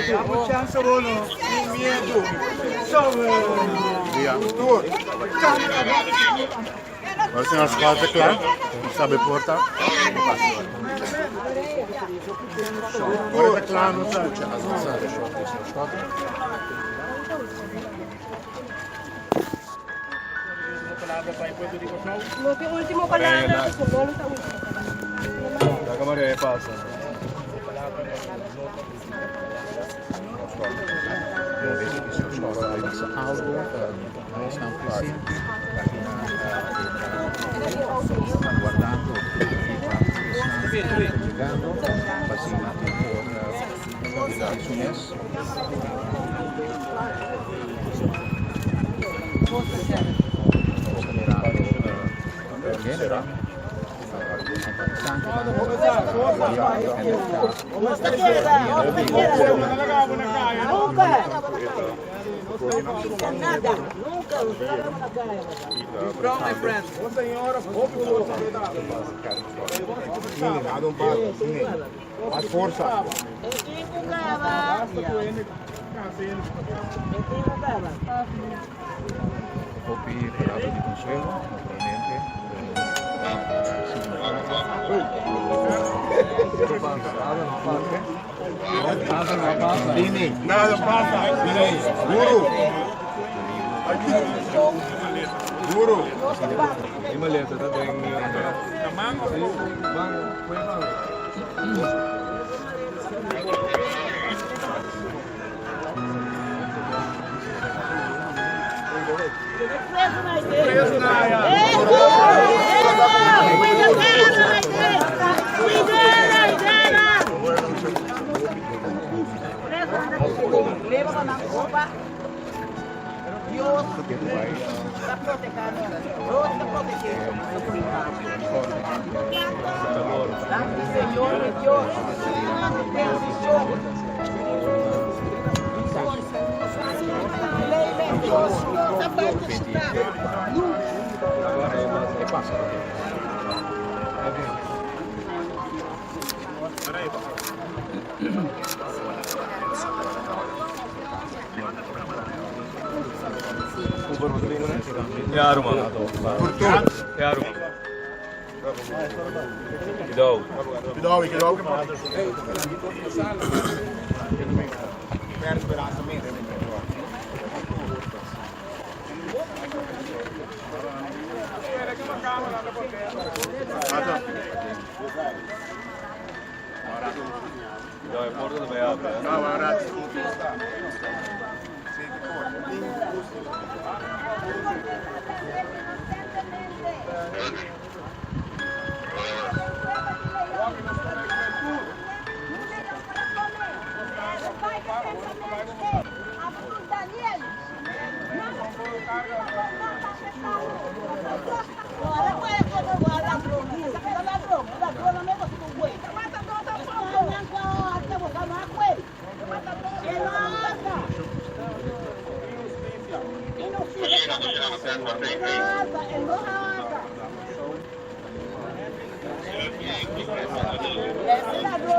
Damos chance uno, sin miedo. Agora tem as quatro, claro. Não sabe portar. Agora é claro, não sabe. Último palabra, La cámara de pasa. Guardando llegando, fascinati por su mes. nada, nunca usamos na cara. From my friend. Más fuerza. Copy palabra de consuelo, naturalmente. Nada pasa. Guru. Guru. Ini melihat ada yang Dios está protegendo, Dios está protegiendo. Gracias, Señor, Dios. Dios, essa parte está. यार मां यार Idou. Idou é porta do beado.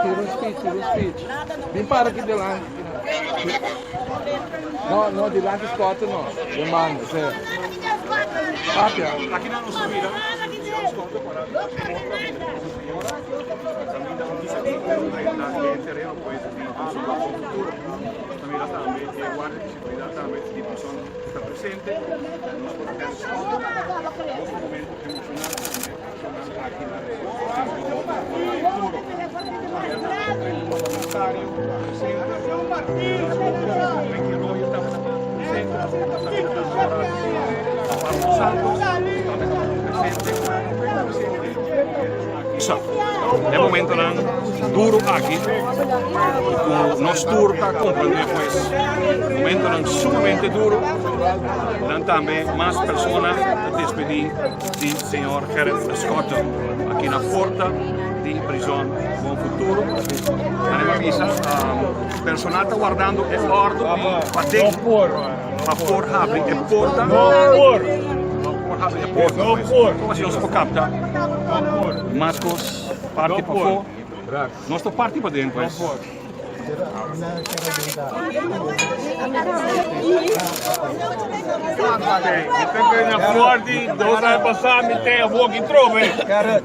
Tira o speech. Vem para aqui delante. Não, delante dos quatro não. Demanda, certo. Aqui não nos subirá. De momento não duro aqui, nós tour está comprando depois. De momento não sumamente duro, não também mais pessoas a despedir do senhor Gerrit Scott aqui na porta de prisão Bom Futuro. A avisa, o personal está guardando a ordem para dentro, para por abrir a porta. Como assim, nós vamos captar? Mascos, parte para fora. Nós estamos parte para dentro, pois. na fuori, dove vai passare, mi te a fuochi trove.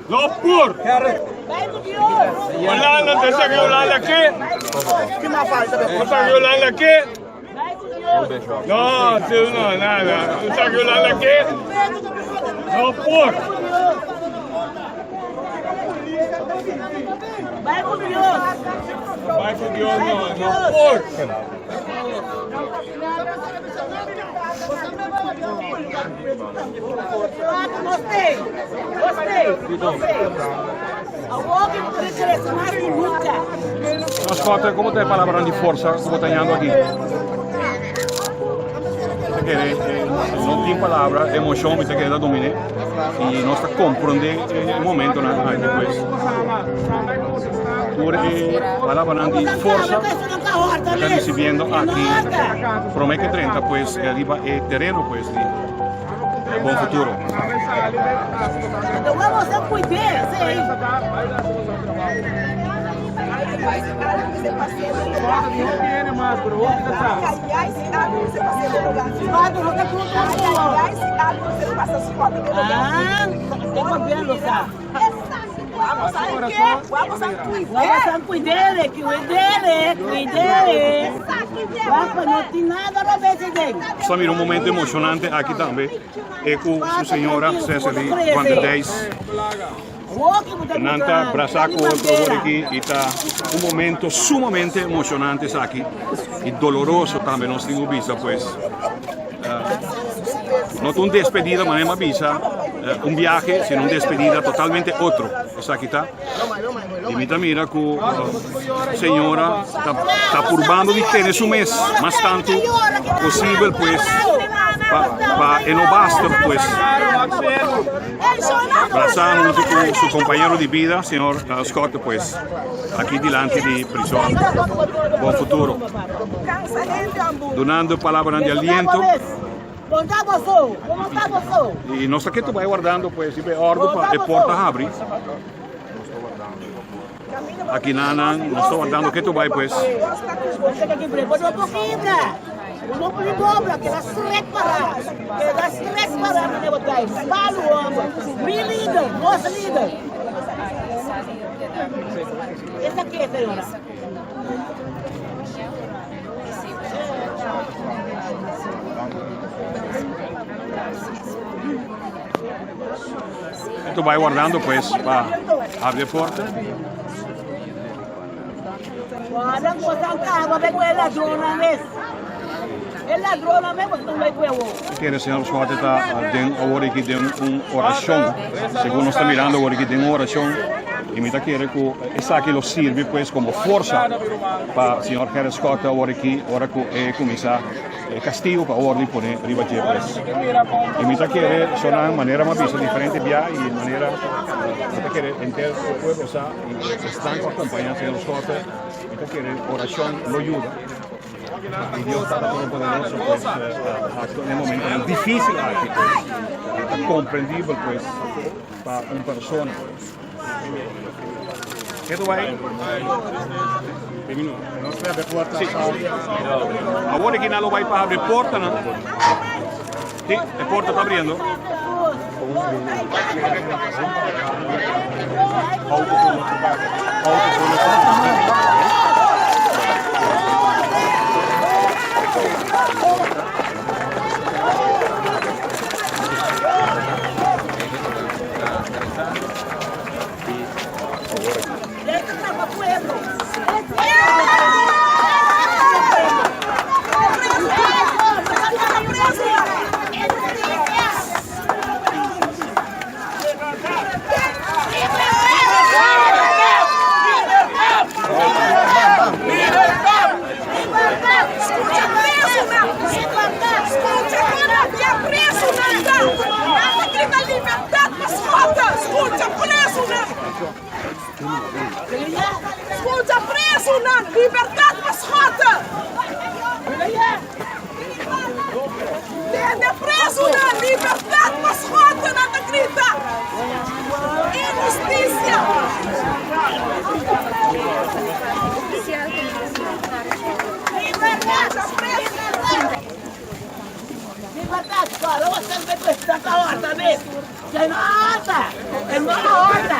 Lo pur. Olala, te sa che Olala che? Sa che Olala che? No, tu no, nada. Tu sa che Olala che? Lo pur. Vai com Deus. Vai com Deus, no pur. Gostei. A walking cresce mais que nunca. Nós falta, como tem a palavra de força, como está andando aqui. Não tem palavra, emoção, que queda domine. E nós está compreendendo o momento aí depois. Por palavra de força, está recebendo aqui. Promete que 30, pues, arriba é terreno, pues, de bom futuro. Então vamos a cuidar, sim. Vamos a cuidar, não tem nada a ver com ele. Só mira um momento emocionante aqui também. É com a senhora Cecily Quantes. Nanta abraçar com outro aqui e está um momento sumamente emocionante aqui e doloroso também, nós temos vista, pues. Não uma despedida, mas uma visa, viaje, sino uma despedida totalmente outro. Essa aqui está. E mira que a senhora está purbando de ter um mês, mas tanto possível, pues, para não basta, pues. Abrazar junto con su compañero de vida, señor Scott, pues aquí delante de prisión. Buen futuro. Donando palabras de aliento. Y no sé qué tú vas guardando, pues, y ordo para de porta abrir. Aquí nada, no estoy guardando qué tú vas, pues. Não pode dobrar, que dá stress para no negócio. Fala o homem, me líder, nossa líder. Essa aqui é, senhora. Tu vai guardando, pues, para abrir a porta. Guarda, coisa um carro, vai com ele ladrona mesmo. El ladrón mesmo não vai huevo. Que o senhor Scott está agora aqui de uma oração. Segundo está mirando agora aqui de uma oração. E me está querendo que essa aqui lo sirve, pues, como força para o senhor Harry Scott agora aqui, agora que começar castigo para a ordem por arriba de pues. E me está querendo sonar de maneira mais diferente via e de maneira me está querendo entender o povo está e estão acompanhando o senhor Scott. Me está querendo oração lo ajuda. Y Dios está todopoderoso, pues, en un momento difícil aquí, pues, comprendible, pues, para una persona. ¿Qué tú vas ahí? Sí. Ahora que no va a abrir puerta, ¿no? Sí, la puerta está abriendo. Escuta preso, não! Liberdade para as rotas! Tende preso, não! Liberdade para as rotas, não grita! Injustiça! sempre questa volta, c'è una volta, è una volta,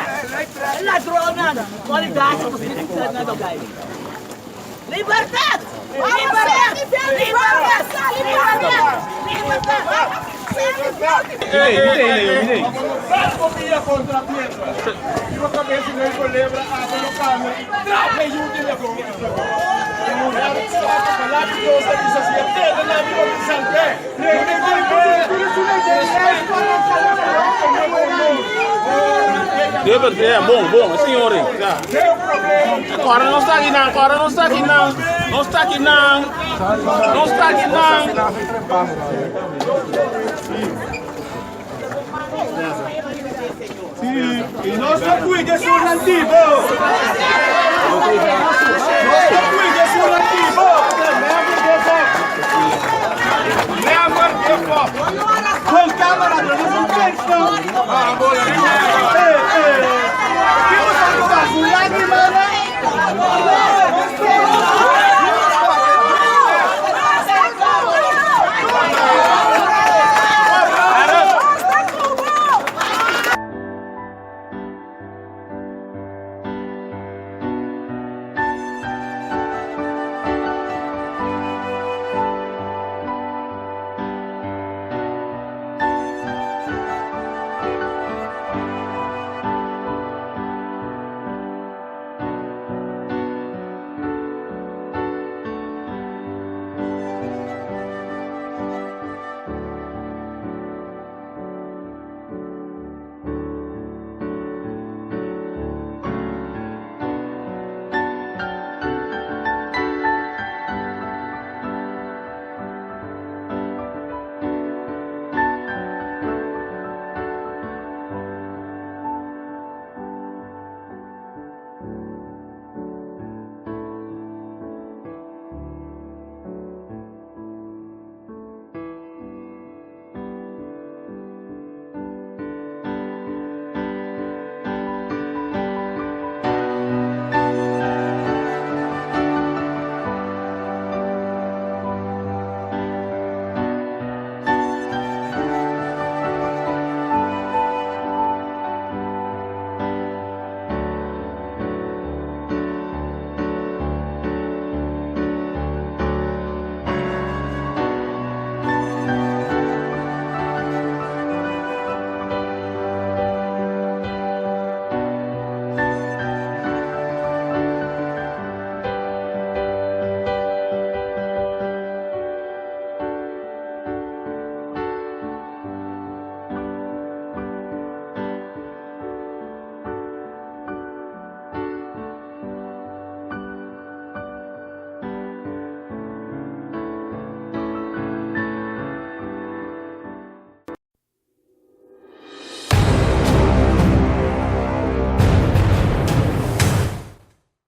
è la tronata, qualità, così è tornato Gaia. Libertà! Libertà! Bravo via contra a pietra. Io cabeça nem com lembra a colocar-me. Traga e o telefone. Lá que eu sei que se até lá me vou sangue. É bom, senhor. Agora não está aqui não, não está aqui não. E nós estamos aqui que sou nativo. Com câmera, não pensa. Ah, boa. Que você faz? Lágrima, né?